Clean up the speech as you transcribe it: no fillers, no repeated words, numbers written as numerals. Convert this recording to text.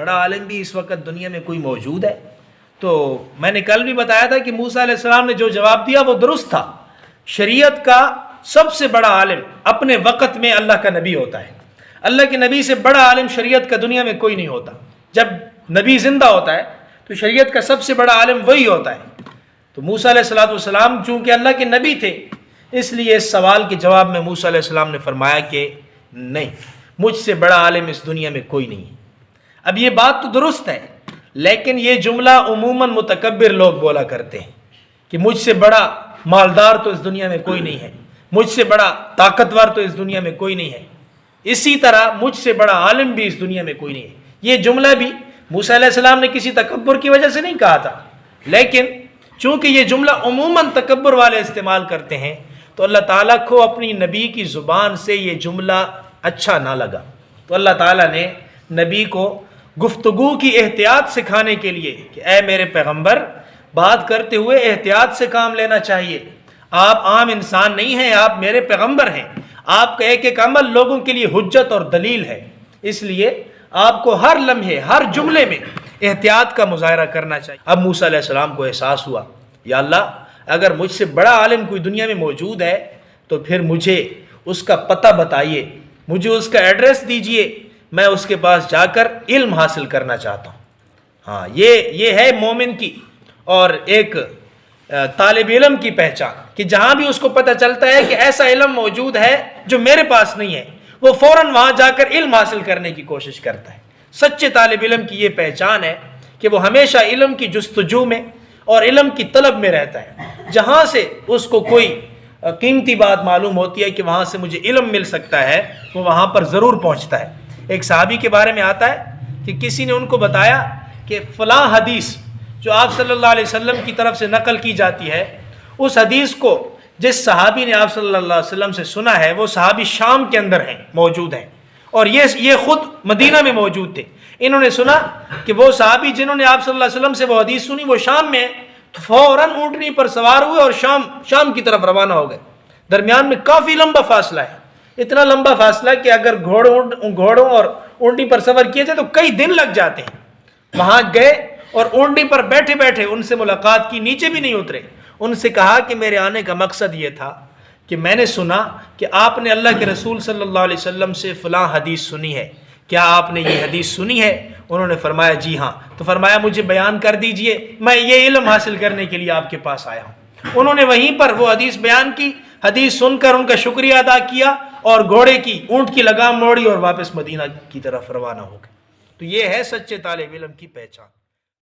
بڑا عالم بھی اس وقت دنیا میں کوئی موجود ہے؟ تو میں نے کل بھی بتایا تھا کہ موسیٰ علیہ السلام نے جو جواب دیا وہ درست تھا۔ شریعت کا سب سے بڑا عالم اپنے وقت میں اللہ کا نبی ہوتا ہے۔ اللہ کے نبی سے بڑا عالم شریعت کا دنیا میں کوئی نہیں ہوتا۔ جب نبی زندہ ہوتا ہے تو شریعت کا سب سے بڑا عالم وہی ہوتا ہے۔ تو موسیٰ علیہ السلام چونکہ اللہ کے نبی تھے، اس لیے اس سوال کے جواب میں موسیٰ علیہ السلام نے فرمایا کہ نہیں، مجھ سے بڑا عالم اس دنیا میں کوئی نہیں۔ اب یہ بات تو درست ہے، لیکن یہ جملہ عموماً متکبر لوگ بولا کرتے ہیں کہ مجھ سے بڑا مالدار تو اس دنیا میں کوئی نہیں ہے، مجھ سے بڑا طاقتور تو اس دنیا میں کوئی نہیں ہے، اسی طرح مجھ سے بڑا عالم بھی اس دنیا میں کوئی نہیں ہے۔ یہ جملہ بھی موسیٰ علیہ السلام نے کسی تکبر کی وجہ سے نہیں کہا تھا، لیکن چونکہ یہ جملہ عموماً تکبر والے استعمال کرتے ہیں تو اللہ تعالیٰ کو اپنی نبی کی زبان سے یہ جملہ اچھا نہ لگا، تو اللہ تعالیٰ نے نبی کو گفتگو کی احتیاط سکھانے کے لیے کہ اے میرے پیغمبر، بات کرتے ہوئے احتیاط سے کام لینا چاہیے، آپ عام انسان نہیں ہیں، آپ میرے پیغمبر ہیں، آپ کا ایک ایک عمل لوگوں کے لیے حجت اور دلیل ہے، اس لیے آپ کو ہر لمحے ہر جملے میں احتیاط کا مظاہرہ کرنا چاہیے۔ اب موسیٰ علیہ السلام کو احساس ہوا، یا اللہ اگر مجھ سے بڑا عالم کوئی دنیا میں موجود ہے تو پھر مجھے اس کا پتہ بتائیے، مجھے اس کا ایڈریس دیجئے، میں اس کے پاس جا کر علم حاصل کرنا چاہتا ہوں۔ ہاں، یہ ہے مومن کی اور ایک طالب علم کی پہچان کہ جہاں بھی اس کو پتہ چلتا ہے کہ ایسا علم موجود ہے جو میرے پاس نہیں ہے، وہ فوراً وہاں جا کر علم حاصل کرنے کی کوشش کرتا ہے۔ سچے طالب علم کی یہ پہچان ہے کہ وہ ہمیشہ علم کی جستجو میں اور علم کی طلب میں رہتا ہے۔ جہاں سے اس کو کوئی قیمتی بات معلوم ہوتی ہے کہ وہاں سے مجھے علم مل سکتا ہے، وہ وہاں پر ضرور پہنچتا ہے۔ ایک صحابی کے بارے میں آتا ہے کہ کسی نے ان کو بتایا کہ فلاں حدیث جو آپ صلی اللہ علیہ وسلم کی طرف سے نقل کی جاتی ہے، اس حدیث کو جس صحابی نے آپ صلی اللہ علیہ وسلم سے سنا ہے وہ صحابی شام کے اندر ہیں، موجود ہیں، اور یہ خود مدینہ میں موجود تھے۔ انہوں نے سنا کہ وہ صحابی جنہوں نے آپ صلی اللہ علیہ وسلم سے وہ حدیث سنی وہ شام میں ہیں، تو فوراً اونٹنی پر سوار ہوئے اور شام کی طرف روانہ ہو گئے۔ درمیان میں کافی لمبا فاصلہ ہے، اتنا لمبا فاصلہ کہ اگر گھوڑوں اور اونٹنی پر سفر کیے جائے تو کئی دن لگ جاتے ہیں۔ وہاں گئے اور اونٹنی پر بیٹھے بیٹھے ان سے ملاقات کی، نیچے بھی نہیں اترے۔ ان سے کہا کہ میرے آنے کا مقصد یہ تھا کہ میں نے سنا کہ آپ نے اللہ کے رسول صلی اللہ علیہ وسلم سے فلاں حدیث سنی ہے، کیا آپ نے یہ حدیث سنی ہے؟ انہوں نے فرمایا جی ہاں۔ تو فرمایا مجھے بیان کر دیجئے، میں یہ علم حاصل کرنے کے لیے آپ کے پاس آیا ہوں۔ انہوں نے وہیں پر وہ حدیث بیان کی، حدیث سن کر ان کا شکریہ ادا کیا اور گھوڑے کی اونٹ کی لگام موڑی اور واپس مدینہ کی طرف روانہ ہو گئے۔ تو یہ ہے سچے طالب علم کی پہچان۔